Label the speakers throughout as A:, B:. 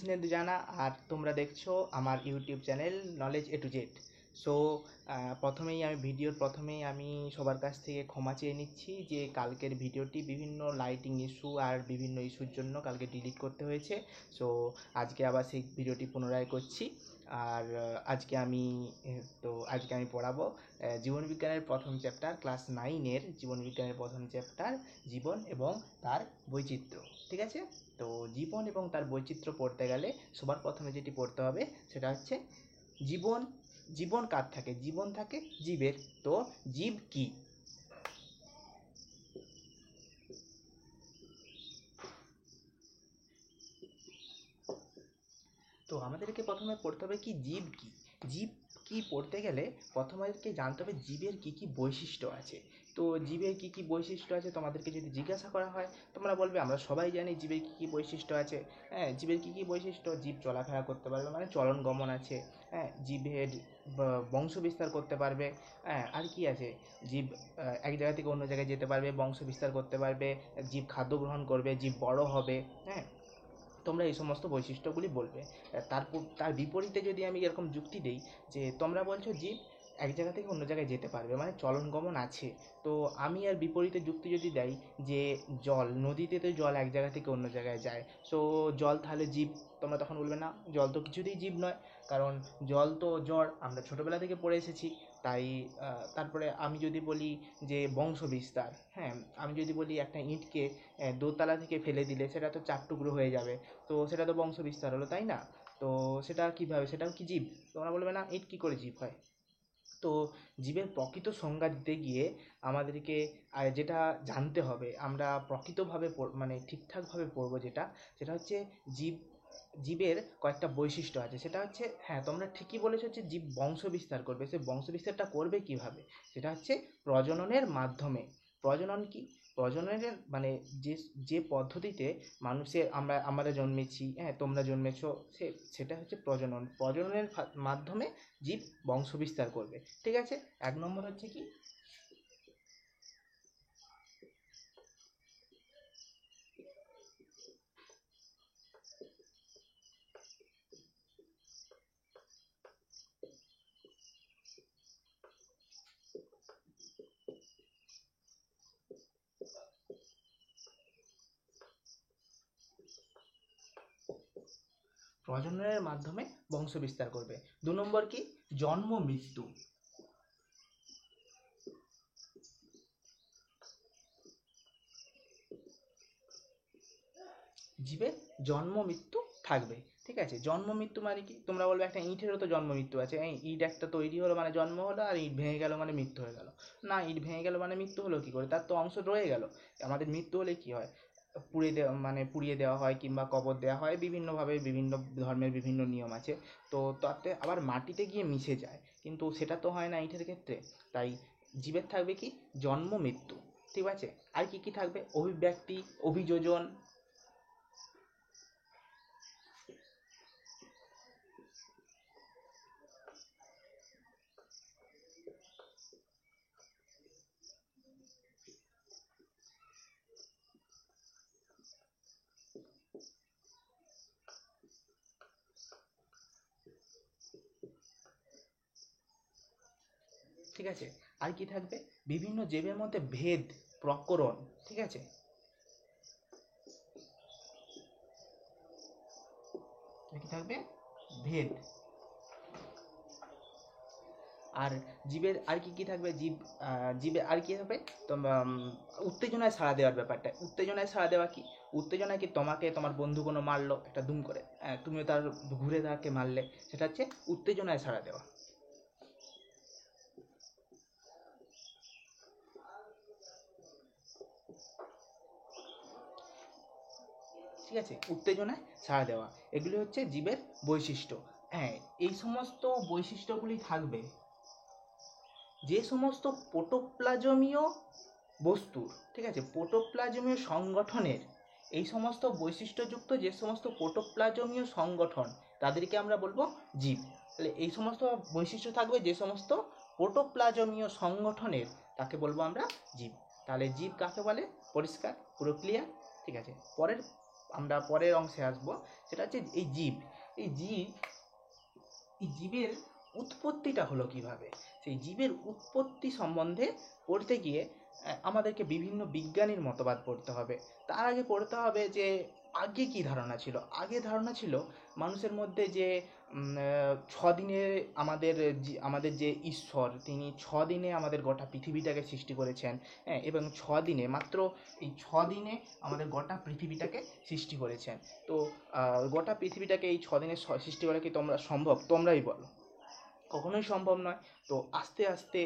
A: কৃষ্ণেন্দু জানা আর তোমরা দেখছো আমার YouTube channel knowledge A to Z. So প্রথমেই আমি সবার কাছ থেকে ক্ষমা চেয়ে নিচ্ছি যে কালকের ভিডিওটি বিভিন্ন লাইটিং ইস্যু আর বিভিন্ন ইস্যুর জন্য কালকে ডিলিট করতে হয়েছে। সো আজকে আবার সেই ভিডিওটি পুনরায় করছি। আর আজকে আমি পড়াবো জীবনবিজ্ঞানের প্রথম চ্যাপ্টার, ক্লাস 9-এর জীবনবিজ্ঞানের প্রথম চ্যাপ্টার জীবন এবং তার বৈচিত্র্য। ঠিক আছে, তো জীবন এবং তার বৈচিত্র্য পড়তে গেলে সবার প্রথমে যেটি পড়তে হবে সেটা হচ্ছে জীবন। জীবন কার থাকে? জীবন থাকে জীবের। তো জীব কি? তো আমাদেরকে প্রথমে পড়তে হবে কি জীব কি। জীব কি পড়তে গেলে প্রথমে আমাদেরকে জানতে হবে জীবের কি কি বৈশিষ্ট্য আছে। তো জীবের কি কি বৈশিষ্ট্য আছে তোমাদেরকে যদি জিজ্ঞাসা করা হয়, তোমরা বলবে আমরা সবাই জানি জীবের কি কি বৈশিষ্ট্য আছে। হ্যাঁ, জীবের কি কি বৈশিষ্ট্য? জীব চলাফেরা করতে পারবে, মানে চলন গমন আছে। হ্যাঁ, জীবের বংশ বিস্তার করতে পারবে। হ্যাঁ, আর কি আছে? জীব এক জায়গা থেকে অন্য জায়গায় যেতে পারবে, বংশ বিস্তার করতে পারবে, জীব খাদ্য গ্রহণ করবে, জীব বড় হবে। হ্যাঁ, তোমরা এই সমস্ত বৈশিষ্ট্যগুলি বলবে। তার বিপরীতে যদি আমি এরকম যুক্তি দিই যে তোমরা বলছো জীব এক জায়গা থেকে অন্য জায়গায় যেতে পারবে, মানে চলন গমন আছে। তো আমি আর বিপরীতে যুক্তি যদি দেই যে জল, নদীতে তো জল এক জায়গা থেকে অন্য জায়গায় যায়, সো জল তাহলে জীব। তোমরা তখন বলবে না, জল তো কিছুতেই জীব নয়, কারণ জল তো জড়, আমরা ছোটোবেলা থেকে পড়ে এসেছি। তাই তারপরে আমি যদি বলি যে বংশ বিস্তার, হ্যাঁ, আমি যদি বলি একটা ইঁটকে দোতলা থেকে ফেলে দিলে সেটা তো 4 টুকরো হয়ে যাবে, তো সেটা তো বংশ বিস্তার হলো, তাই না? তো সেটা কীভাবে? সেটাও কি জীব? তোমরা বলবে না, ইট কী করে জীব হয়? তো জীবের প্রকৃত সংজ্ঞা দিতে গিয়ে আমাদেরকে যেটা জানতে হবে, আমরা প্রকৃতভাবে মানে ঠিকঠাকভাবে পড়বো, যেটা সেটা হচ্ছে জীব। জীবের কয়েকটা বৈশিষ্ট্য আছে, সেটা হচ্ছে, হ্যাঁ তোমরা ঠিকই বলেছো যে জীব বংশ বিস্তার করবে। সে বংশ বিস্তারটা করবে কিভাবে? সেটা হচ্ছে প্রজননের মাধ্যমে। প্রজনন কি? প্রজননের মানে যে যে পদ্ধতিতে আমরা জন্মেছি, হ্যাঁ তোমরা জন্মেছো, সেটা হচ্ছে প্রজনন। প্রজননের মাধ্যমে জীব বংশ বিস্তার করবে। ঠিক আছে, 1 নম্বর হচ্ছে কি? প্রজননের মাধ্যমে বংশ বিস্তার করবে। 2 নম্বর কি? জন্ম মৃত্যু। জীবের জন্ম মৃত্যু থাকবে। ঠিক আছে, জন্ম মৃত্যু মানে কি? তোমরা বলবে একটা ইঁটেরও তো জন্ম মৃত্যু আছে। ইঁট একটা তৈরি হলো মানে জন্ম হলো, আর ইঁট ভেঙে গেল মানে মৃত্যু হয়ে গেল। না, ইঁট ভেঙে গেল মানে মৃত্যু হলো কী করে? তার তো অংশ রয়ে গেল। আমাদের মৃত্যু হলে কি হয়? পুড়িয়ে দেওয়া হয় কিংবা কবর দেওয়া হয়, বিভিন্নভাবে বিভিন্ন ধর্মের বিভিন্ন নিয়ম আছে। তো তাতে আবার মাটিতে গিয়ে মিশে যায়, কিন্তু সেটা তো হয় না ইঁটের ক্ষেত্রে। তাই জীবের থাকবে কি? জন্ম মৃত্যু। ঠিক আছে, আর কি কি থাকবে? অভিব্যক্তি, অভিযোজন। ঠিক আছে, আর কি থাকবে? বিভিন্ন জীবের মধ্যে ভেদ, প্রকরণ। ঠিক আছে, কি থাকবে? ভেদ। আর জীবের আর কি কি থাকবে? জীবে আর কি হবে? উত্তেজনায় সাড়া দেওয়ার ব্যাপারটা। উত্তেজনায় সাড়া দেওয়া কি? উত্তেজনায় কি? তোমাকে তোমার বন্ধু কোনো মারলো একটা দুম করে, তুমিও তার ঘুরে তাকে মারলে, সেটা হচ্ছে উত্তেজনায় সাড়া দেওয়া। ঠিক আছে, উত্তেজনায় সাড়া দেওয়া, এগুলি হচ্ছে জীবের বৈশিষ্ট্য। হ্যাঁ, এই সমস্ত বৈশিষ্ট্যগুলি থাকবে যে সমস্ত প্রোটোপ্লাজমীয় বস্তুর। ঠিক আছে, প্রোটোপ্লাজমীয় সংগঠনের এই সমস্ত বৈশিষ্ট্যযুক্ত যে সমস্ত প্রোটোপ্লাজমীয় সংগঠন, তাদেরকে আমরা বলবো জীব। তাহলে এই সমস্ত বৈশিষ্ট্য থাকবে যে সমস্ত প্রোটোপ্লাজমীয় সংগঠনের, তাকে বলবো আমরা জীব। তাহলে জীব কাকে বলে? পরিষ্কার, পুরো ক্লিয়ার। ঠিক আছে, পরের আমরা পরের অংশে আসবো, সেটা হচ্ছে এই জীব। এই জীব এই জীবের উৎপত্তিটা হলো কিভাবে, সেই জীবের উৎপত্তি সম্বন্ধে পড়তে গিয়ে আমাদেরকে বিভিন্ন বিজ্ঞানীর মতবাদ পড়তে হবে। তার আগে পড়তে হবে যে আগে কি ধারণা ছিল। আগে ধারণা ছিল মানুষের মধ্যে যে 6 দিনে আমাদের যে ঈশ্বর, তিনি 6 দিনে আমাদের গোটা পৃথিবীটাকে সৃষ্টি করেছেন। হ্যাঁ, এবং 6 দিনে, মাত্র এই 6 দিনে আমাদের গোটা পৃথিবীটাকে সৃষ্টি করেছেন। তো গোটা পৃথিবীটাকে এই 6 দিনে সৃষ্টি করা কি সম্ভব? তোমরাই বলো। কখনোই সম্ভব নয়। তো আস্তে আস্তে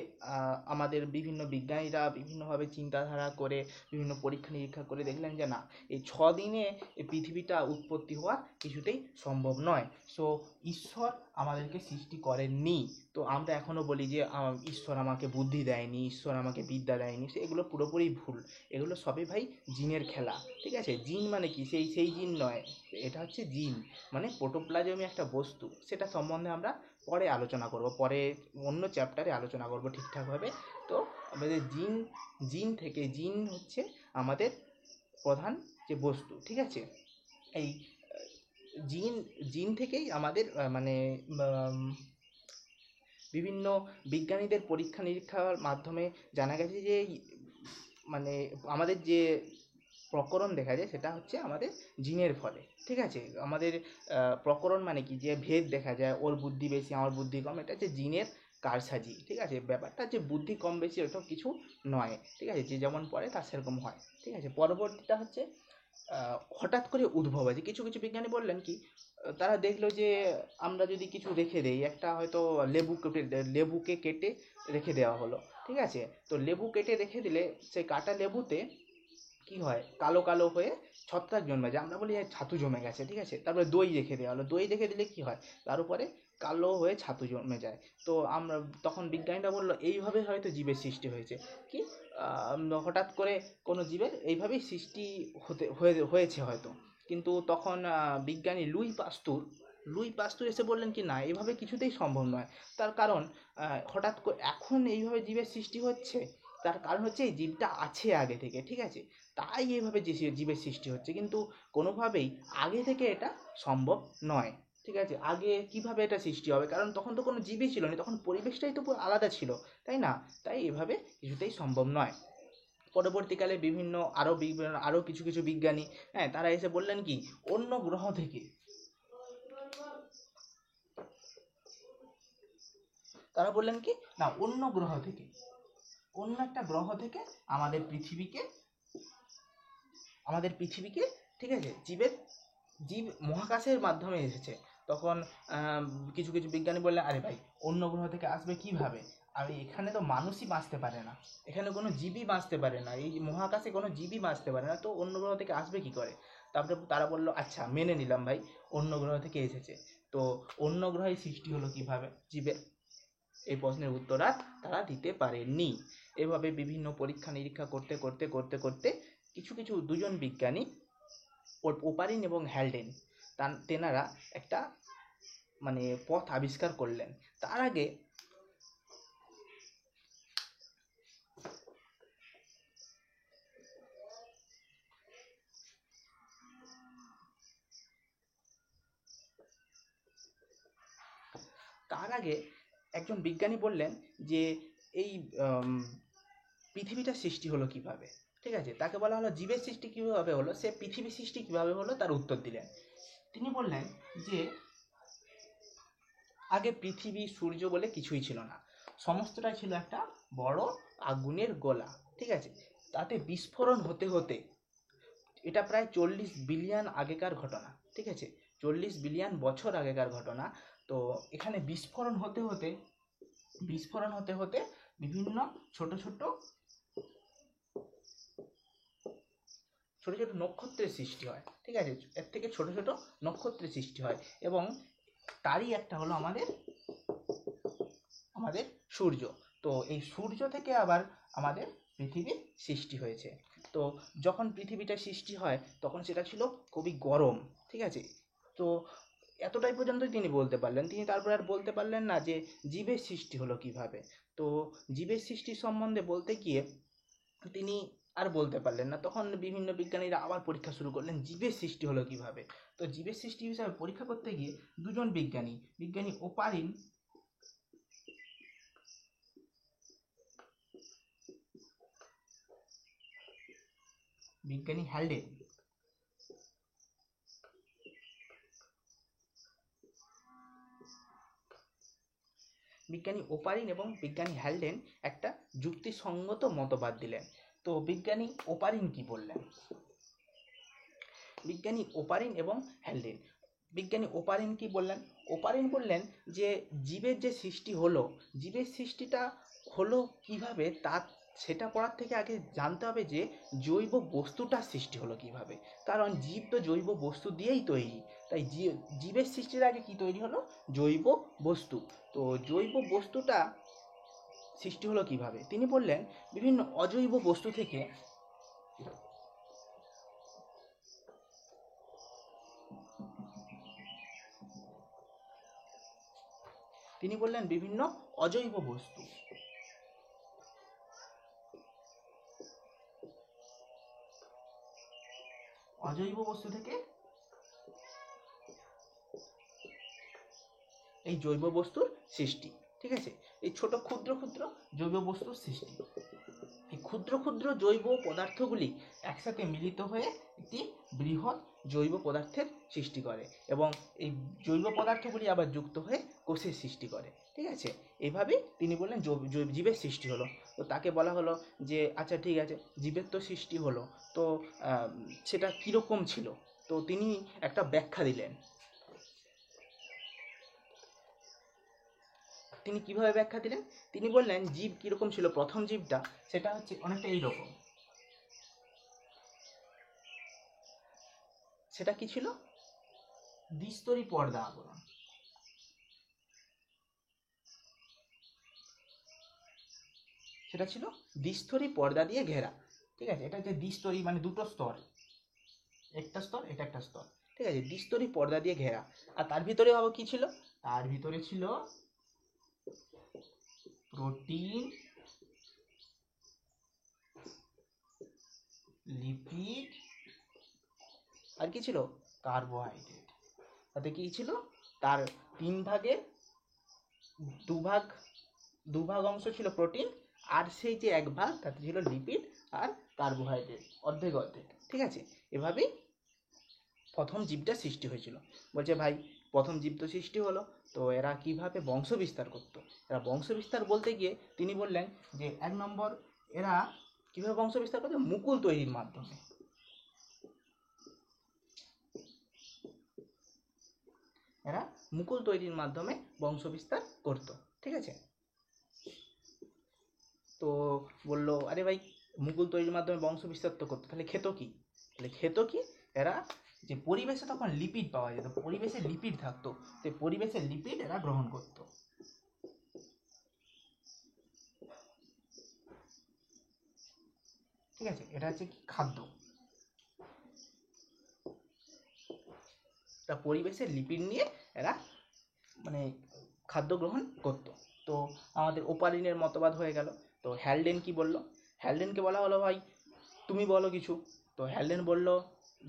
A: আমাদের বিভিন্ন বিজ্ঞানীরা বিভিন্নভাবে চিন্তাধারা করে, বিভিন্ন পরীক্ষা নিরীক্ষা করে দেখলেন যে না, এই 6 দিনে এই পৃথিবীটা উৎপত্তি হওয়া কিছুতেই সম্ভব নয়। সো ঈশ্বর আমাদেরকে সৃষ্টি করেননি। তো আমরা এখনও বলি যে ঈশ্বর আমাকে বুদ্ধি দেয়নি, ঈশ্বর আমাকে বিদ্যা দেয়নি, এগুলো পুরোপুরি ভুল। এগুলো সবই ভাই জিনের খেলা। ঠিক আছে, জিন মানে কি, সেই জিন নয়, এটা হচ্ছে জিন মানে প্রোটোপ্লাজমে একটা বস্তু। সেটা সম্বন্ধে আমরা পরে আলোচনা করব, পরে অন্য চ্যাপ্টারে আলোচনা করব ঠিকঠাকভাবে। তো আমাদের জিন হচ্ছে আমাদের প্রধান যে বস্তু। ঠিক আছে, এই জিন জিন থেকেই আমাদের মানে বিভিন্ন বিজ্ঞানীদের পরীক্ষা নিরীক্ষার মাধ্যমে জানা গেছে যে মানে আমাদের যে প্রকরণ দেখা যায় সেটা হচ্ছে আমাদের জিনের ফলে। ঠিক আছে, আমাদের প্রকরণ মানে কি, যে ভেদ দেখা যায়, ওর বুদ্ধি বেশি আমার বুদ্ধি কম, এটা হচ্ছে জিনের কারসাজি। ঠিক আছে, ব্যাপারটা যে বুদ্ধি কম বেশি ওটাও কিছু নয়। ঠিক আছে, যে যেমন পড়ে তার সেরকম হয়। ঠিক আছে, পরবর্তীটা হচ্ছে হঠাৎ করে উদ্ভব হয়েছে। কিছু কিছু বিজ্ঞানী বললেন কি, তারা দেখলো যে আমরা যদি কিছু রেখে দেই, একটা হয়তো লেবুকে কেটে রেখে দেওয়া হলো। ঠিক আছে, তো লেবু কেটে রেখে দিলে সেই কাটা লেবুতে কি হয়, কালো কালো হয়ে ছত্রাক জন্মে যায়, আমরা বলি ছাতু জমে গেছে। ঠিক আছে, তারপরে দই রেখে দেওয়া হলো, দই রেখে দিলে কি হয়, তার উপরে কালো হয়ে ছাতু জমে যায়। তো আমরা তখন বিজ্ঞানীরা বললো এইভাবে হয়তো জীবের সৃষ্টি হয়েছে। কি হঠাৎ করে কোনো জীবের এইভাবেই সৃষ্টি হয়েছে হয়তো। কিন্তু তখন বিজ্ঞানী লুই পাস্তুর এসে বললেন কি না, এভাবে কিছুতেই সম্ভব নয়। তার কারণ হঠাৎ করে এখন এইভাবে জীবের সৃষ্টি হচ্ছে, তার কারণ হচ্ছে এই জীবটা আছে আগে থেকে। ঠিক আছে, তাই এইভাবে জীবের সৃষ্টি হচ্ছে, কিন্তু কোনোভাবেই আগে থেকে এটা সম্ভব নয়। ঠিক আছে, আগে কিভাবে এটা সৃষ্টি হবে, কারণ তখন তো কোনো জীবই ছিল না, তখন পরিবেশটাই তো পুরো আলাদা ছিল, তাই না? তাই এভাবে কিছুতেই সম্ভব নয়। পরবর্তীকালে আরও কিছু কিছু বিজ্ঞানী, হ্যাঁ, তারা এসে বললেন কি, অন্য গ্রহ থেকে তারা বললেন কি না, অন্য একটা গ্রহ থেকে আমাদের পৃথিবীকে ঠিক আছে, জীব মহাকাশের মাধ্যমে এসেছে। তখন কিছু কিছু বিজ্ঞানী বললেন আরে ভাই, অন্য গ্রহ থেকে আসবে কিভাবে, আর এখানে তো মানুষই বাঁচতে পারে না, এখানে কোনো জীবই বাঁচতে পারে না, এই মহাকাশে কোনো জীবই বাঁচতে পারে না, তো অন্য গ্রহ থেকে আসবে কি করে? তারপরে তারা বললো আচ্ছা মেনে নিলাম ভাই, অন্য গ্রহ থেকে এসেছে। তো অন্য গ্রহে সৃষ্টি হলো কিভাবে জীবের, এই প্রশ্নের উত্তর আর তারা দিতে পারেননি। এভাবে বিভিন্ন পরীক্ষা নিরীক্ষা করতে করতে করতে করতে কিছু কিছু দুজন বিজ্ঞানী, ওপারিন এবং হ্যালডেন, তেনারা একটা মানে পথ আবিষ্কার করলেন। তার আগে একজন বিজ্ঞানী বললেন যে এই পৃথিবীটা সৃষ্টি হলো কিভাবে। ঠিক আছে, তাকে বলা হলো জীবের সৃষ্টি কিভাবে হলো, সে পৃথিবী সৃষ্টি কিভাবে হলো তার উত্তর দিলেন। তিনি বললেন যে আগে পৃথিবী সূর্য বলে কিছুই ছিল না, সমস্তটাই ছিল একটা বড় আগুনের গোলা। ঠিক আছে, তাতে বিস্ফোরণ হতে হতে, এটা প্রায় 40 বিলিয়ন আগেকার ঘটনা। ঠিক আছে, 40 বিলিয়ন বছর আগেকার ঘটনা। তো এখানে বিস্ফোরণ হতে হতে বিভিন্ন ছোট ছোট ছোট ছোট নক্ষত্রের সৃষ্টি হয়। ঠিক আছে, এর থেকে ছোট ছোট নক্ষত্রের সৃষ্টি হয়, এবং তারই একটা হলো আমাদের সূর্য। তো এই সূর্য থেকে আবার আমাদের পৃথিবীর সৃষ্টি হয়েছে। তো যখন পৃথিবীটা সৃষ্টি হয় তখন সেটা ছিল খুবই গরম। ঠিক আছে, তো এতটাই পর্যন্তই তিনি বলতে পারলেন, তিনি তারপর আর বলতে পারলেন না যে জীবের সৃষ্টি হলো কিভাবে। তো জীবের সৃষ্টি সম্বন্ধে বলতে গিয়ে তিনি আর বলতে পারলেন না। তখন বিভিন্ন বিজ্ঞানীরা আবার পরীক্ষা শুরু করলেন জীবের সৃষ্টি হলো কিভাবে। তো জীবের সৃষ্টি হিসাবে পরীক্ষা করতে গিয়ে দুজন বিজ্ঞানী ওপারিন বিজ্ঞানী হ্যালডেন এবং বিজ্ঞানী হ্যালডেন একটা যুক্তিসঙ্গত মতবাদ দিলেন। তো বিজ্ঞানী ওপারিন কি বললেন? বিজ্ঞানী ওপারিন এবং হ্যালডেন, বিজ্ঞানী ওপারিন কি বললেন? ওপারিন বললেন যে জীবের যে সৃষ্টি হলো, জীবের সৃষ্টিটা হলো কিভাবে তা সেটা পড়ার থেকে আগে জানতে হবে যে জৈব বস্তুটার সৃষ্টি হলো কিভাবে। কারণ জীব তো জৈব বস্তু দিয়েই তৈরি, তাই জীবের সৃষ্টির আগে কি তৈরি হলো? জৈব বস্তু। তো জৈব বস্তুটা সৃষ্টি হলো কিভাবে? তিনি বললেন বিভিন্ন অজৈব বস্তু থেকে বিভিন্ন অজৈব বস্তু থেকে এই জৈব বস্তুর সৃষ্টি। ঠিক আছে, এই ছোট ক্ষুদ্র ক্ষুদ্র জৈব বস্তুর সৃষ্টি। এই ক্ষুদ্র ক্ষুদ্র জৈব পদার্থগুলি একসাথে মিলিত হয়ে একটি বৃহৎ জৈব পদার্থের সৃষ্টি করে এবং এই জৈব পদার্থগুলি আবার যুক্ত হয়ে কোষের সৃষ্টি করে। ঠিক আছে, এইভাবেই তিনি বললেন জীবের সৃষ্টি হলো। তো তাকে বলা হলো যে আচ্ছা ঠিক আছে, জীবের তো সৃষ্টি হলো, তো সেটা কীরকম ছিল? তো তিনি একটা ব্যাখ্যা দিলেন। তিনি কিভাবে ব্যাখ্যা দিলেন? তিনি বললেন জীব কীরকম ছিল। প্রথম জীবটা সেটা হচ্ছে অনেকটা এইরকম। সেটা কি ছিল? দ্বিস্তরী পর্দা আবরণ। সেটা ছিল দ্বিস্তরী পর্দা দিয়ে ঘেরা। ঠিক আছে, এটা যে দ্বিস্তরী মানে দুটো স্তর, একটা স্তর এটা একটা স্তর। ঠিক আছে, দ্বিস্তরী পর্দা দিয়ে ঘেরা। আর তার ভিতরে আবার কি ছিল? তার ভিতরে ছিল প্রোটিন, লিপিড, আর কি ছিল? কার্বোহাইড্রেট। তাতে কি ছিল? তার তিন ভাগের দুভাগ অংশ ছিল প্রোটিন, আর সেই যে এক ভাগ তাতে ছিল লিপিড আর কার্বোহাইড্রেট, অর্ধেক অর্ধেক। ঠিক আছে, এভাবেই প্রথম জীবটা সৃষ্টি হয়েছিল। বলছে ভাই প্রথম জীব তো সৃষ্টি হলো, তো এরা কিভাবে বংশ বিস্তার করতো? এরা বংশ বিস্তার বলতে গিয়ে তিনি বললেন যে এক নম্বর, এরা কিভাবে বংশ বিস্তার করতো? মুকুল তৈরির মাধ্যমে। এরা মুকুল তৈরির মাধ্যমে বংশ বিস্তার করতো। ঠিক আছে, তো বললো আরে ভাই মুকুল তৈরির মাধ্যমে বংশ বিস্তার তো করতো, তাহলে খেত কি? এরা যে পরিবেশে তখন লিপিড পাওয়া যেত, পরিবেশে লিপিড থাকতো, তো পরিবেশের লিপিড এরা গ্রহণ করত। ঠিক আছে, এটা হচ্ছে কি? খাদ্য। তা পরিবেশের লিপিড নিয়ে এরা মানে খাদ্য গ্রহণ করত। তো আমাদের ওপারিনের মতবাদ হয়ে গেল। তো হ্যালডেন কি বলল? হ্যালডেনকে বলা হলো ভাই তুমি বলো কিছু। তো হ্যালডেন বলল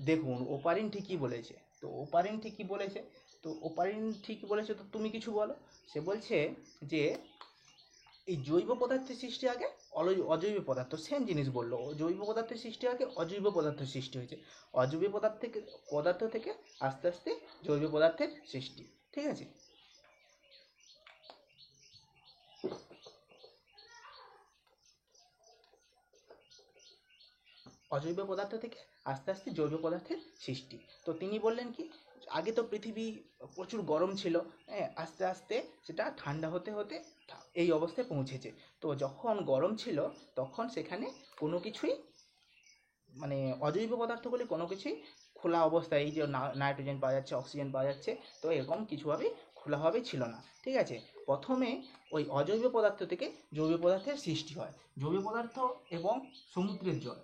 A: দেখুন ওপারিন ঠিকই বলেছে। তো ওপারিন ঠিকই বলেছে, তো তুমি কিছু বলো। সে বলছে যে এই জৈব পদার্থের সৃষ্টি আগে অজৈব পদার্থ, সেম জিনিস বললো, জৈব পদার্থের সৃষ্টি আগে অজৈব পদার্থের সৃষ্টি হয়েছে, অজৈব পদার্থ থেকে আস্তে আস্তে জৈব পদার্থের সৃষ্টি। ঠিক আছে, অজৈব পদার্থ থেকে আস্তে আস্তে জৈব পদার্থের সৃষ্টি। তো তিনি বললেন কি, আগে তো পৃথিবী প্রচুর গরম ছিল, হ্যাঁ, আস্তে আস্তে সেটা ঠান্ডা হতে হতে এই অবস্থায় পৌঁছেছে। তো যখন গরম ছিল তখন সেখানে কোনো কিছুই মানে অজৈব পদার্থগুলি কোনো কিছুই খোলা অবস্থায়, এই যে নাইট্রোজেন পাওয়া যাচ্ছে, অক্সিজেন পাওয়া যাচ্ছে, তো এরকম কিছুভাবেই খোলাভাবে ছিল না। ঠিক আছে, প্রথমে ওই অজৈব পদার্থ থেকে জৈব পদার্থের সৃষ্টি হয়। জৈব পদার্থ এবং সমুদ্রের জল,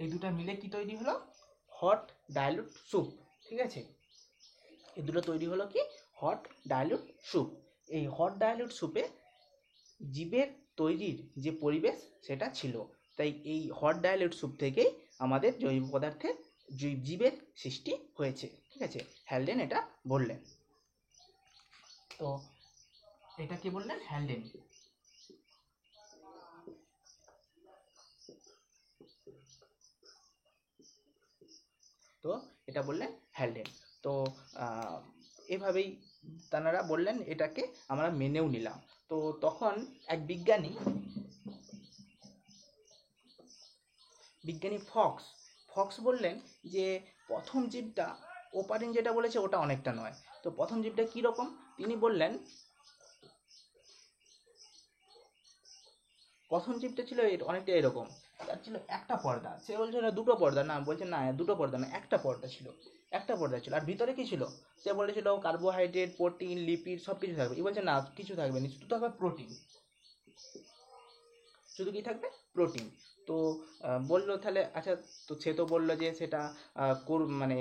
A: এই দুটো মিলে কি তৈরি হলো? Hot dilute soup. ঠিক আছে, এই দুটো তৈরি হলো কি? Hot dilute soup. এই হট ডাইলুট স্যুপে জীবের তৈরির যে পরিবেশ সেটা ছিল, তাই এই হট ডাইলুট স্যুপ থেকেই আমাদের জৈব পদার্থের জীবের সৃষ্টি হয়েছে। ঠিক আছে, হ্যালডেন এটা বললেন। তো এটা কি বললেন? হ্যালডেন। তো এটা বললেন হ্যালডেন। তো এভাবেই তারা বললেন, এটাকে আমরা মেনেও নিলাম। তো তখন এক বিজ্ঞানী ফক্স বললেন যে প্রথম জীবটা ওপারিন যেটা বলেছে ওটা অনেকটা নয়। তো প্রথম জীবটা কি রকম? তিনি বললেন প্রথম জীবটা ছিল অনেকটা এরকম, তার ছিল একটা পর্দা। সে বলছে না দুটো পর্দা, না বলছে না দুটো পর্দা না, একটা পর্দা ছিল, একটা পর্দা ছিল। আর ভিতরে কি ছিল? সে বলেছিল কার্বোহাইড্রেট, প্রোটিন, লিপিড সব কিছু থাকবে। ই বলছে না কিছু থাকবে না, শুধু থাকবে প্রোটিন। শুধু কি থাকবে? প্রোটিন। তো বললো তাহলে আচ্ছা, তো সে তো বললো যে সেটা মানে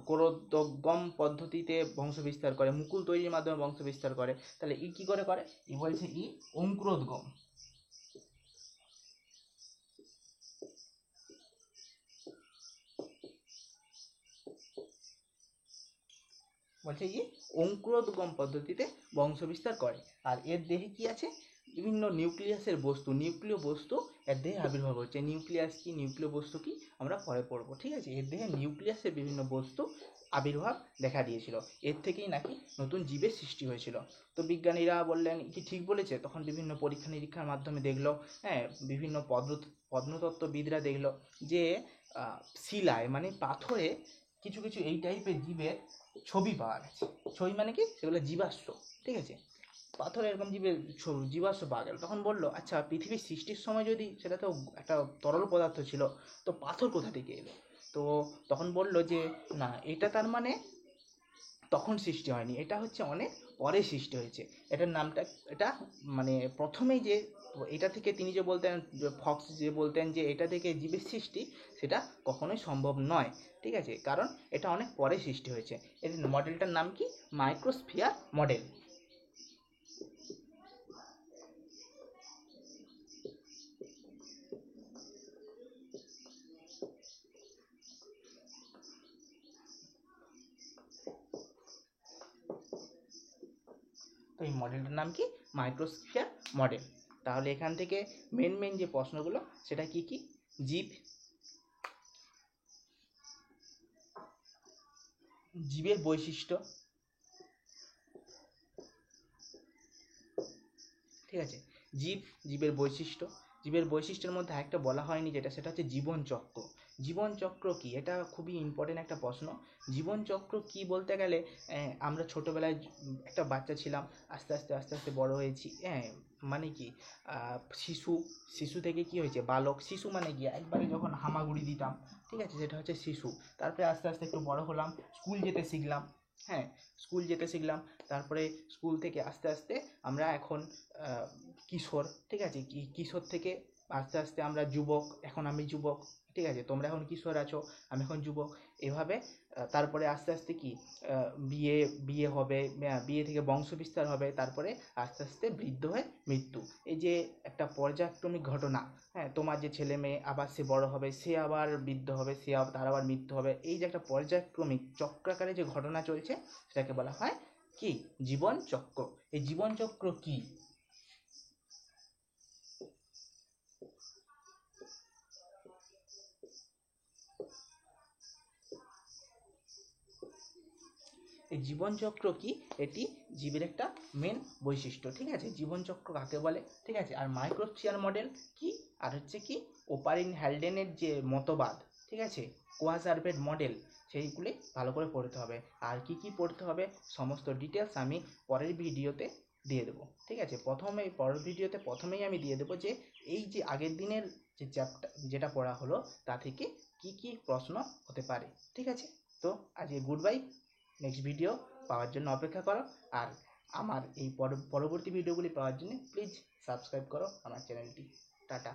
A: কোরোদ্গম পদ্ধতিতে বংশ বিস্তার করে, মুকুল তৈরির মাধ্যমে বংশ বিস্তার করে। তাহলে ই কি করে করে? ই বলছে ই অঙ্কুরোদ্গম। বলছে ই অঙ্কুরোদ্গম পদ্ধতিতে বংশ বিস্তার করে। আর এর দেহে কি আছে? বিভিন্ন নিউক্লিয়াসের বস্তু, নিউক্লিয় বস্তু এর দেহে আবির্ভাব হচ্ছে। নিউক্লিয়াস কি, নিউক্লিয় বস্তু কি আমরা পরে পড়বো। ঠিক আছে, এর দেহে নিউক্লিয়াসের বিভিন্ন বস্তু আবির্ভাব দেখা দিয়েছিল। এর থেকেই নাকি নতুন জীবের সৃষ্টি হয়েছিল। তো বিজ্ঞানীরা বললেন কি ঠিক বলেছে। তখন বিভিন্ন পরীক্ষা নিরীক্ষার মাধ্যমে দেখলো, হ্যাঁ, বিভিন্ন প্রত্নতত্ত্ববিদরা দেখলো যে শিলায় মানে পাথরে কিছু কিছু এই টাইপের জীবের ছবি পাওয়া গেছে। ছবি মানে কি? সেগুলো জীবাশ্ম। ঠিক আছে, পাথরে এরকম জীবাশ্ম পাওয়া গেল। তখন বললো আচ্ছা, পৃথিবীর সৃষ্টির সময় যদি সেটা তো একটা তরল পদার্থ ছিল, তো পাথর কোথা থেকে এলো? তো তখন বললো যে না, এটা তার মানে তখন সৃষ্টি হয়নি, এটা হচ্ছে অনেক পরে সৃষ্টি হয়েছে। এটার নামটা, এটা মানে প্রথমেই যে এটা থেকে তিনি যে বলতেন, ফক্স যে বলতেন যে এটা থেকে জীবের সৃষ্টি, সেটা কখনোই সম্ভব নয়। ঠিক আছে, কারণ এটা অনেক পরে সৃষ্টি হয়েছে। এর মডেলটার নাম কি? Microsphere model. তো এই মডেলটার নাম কি? Microsphere model. তাহলে এখান থেকে মেন যে প্রশ্নগুলো সেটা কি কি? জীবের বৈশিষ্ট্য। ঠিক আছে, জীবের বৈশিষ্ট্য। জীবের বৈশিষ্ট্যের মধ্যে একটা বলা হয়নি যেটা, সেটা হচ্ছে জীবনচক্র। জীবনচক্র কি? এটা খুবই ইম্পর্টেন্ট একটা প্রশ্ন। জীবনচক্র কি বলতে গেলে, আমরা ছোটোবেলায় একটা বাচ্চা ছিলাম, আস্তে আস্তে আস্তে আস্তে বড় হয়েছি। হ্যাঁ, মানে কি শিশু থেকে কি হয়েছে বালক। শিশু মানে কি একবারে যখন হামাগুড়ি দিতাম, ঠিক আছে, সেটা হচ্ছে শিশু। তারপরে আস্তে আস্তে একটু বড় হলাম, স্কুল যেতে শিখলাম। হ্যাঁ, স্কুল যেতে শিখলাম। তারপরে স্কুল থেকে আস্তে আস্তে আমরা এখন কিশোর। ঠিক আছে, কিশোর থেকে আস্তে আস্তে আমরা যুবক। এখন আমি যুবক। ঠিক আছে, তোমরা এখন কিশোর আছো, আমি এখন যুবক। এভাবে তারপরে আস্তে আস্তে কি বিয়ে হবে, বিয়ে থেকে বংশ বিস্তার হবে, তারপরে আস্তে আস্তে বৃদ্ধ হয়ে মৃত্যু। এই যে একটা পর্যায়ক্রমিক ঘটনা। হ্যাঁ, তোমার যে ছেলে মেয়ে, আবার সে বড় হবে, সে আবার বৃদ্ধ হবে, তার আবার মৃত্যু হবে। এই যে একটা পর্যায়ক্রমিক চক্রাকারে যে ঘটনা চলছে, সেটাকে বলা হয় কি? জীবন চক্র। এই জীবন চক্র কি? এই জীবনচক্র কি? এটি জীবের একটা মেন বৈশিষ্ট্য। ঠিক আছে, জীবনচক্র কাকে বলে? ঠিক আছে, আর মাইক্রোস্ফিয়ার মডেল কি? আর হচ্ছে কি ওপারিন হ্যালডেনের যে মতবাদ, ঠিক আছে, কোয়াজারভেট মডেল, সেইগুলি ভালো করে পড়তে হবে। আর কি কি পড়তে হবে সমস্ত ডিটেলস আমি পরের ভিডিওতে দিয়ে দেবো। ঠিক আছে, পরের ভিডিওতে প্রথমেই আমি দিয়ে দেবো যে এই যে আগের দিনের যে চ্যাপ্টার যেটা পড়া হলো, তা থেকে কি কি প্রশ্ন হতে পারে। ঠিক আছে, তো আজকে গুড বাই। নেক্সট ভিডিও পাওয়ার জন্য অপেক্ষা করো। আর আমার এই পরবর্তী ভিডিওগুলি পাওয়ার জন্য প্লিজ সাবস্ক্রাইব করো আমার চ্যানেলটি। টাটা।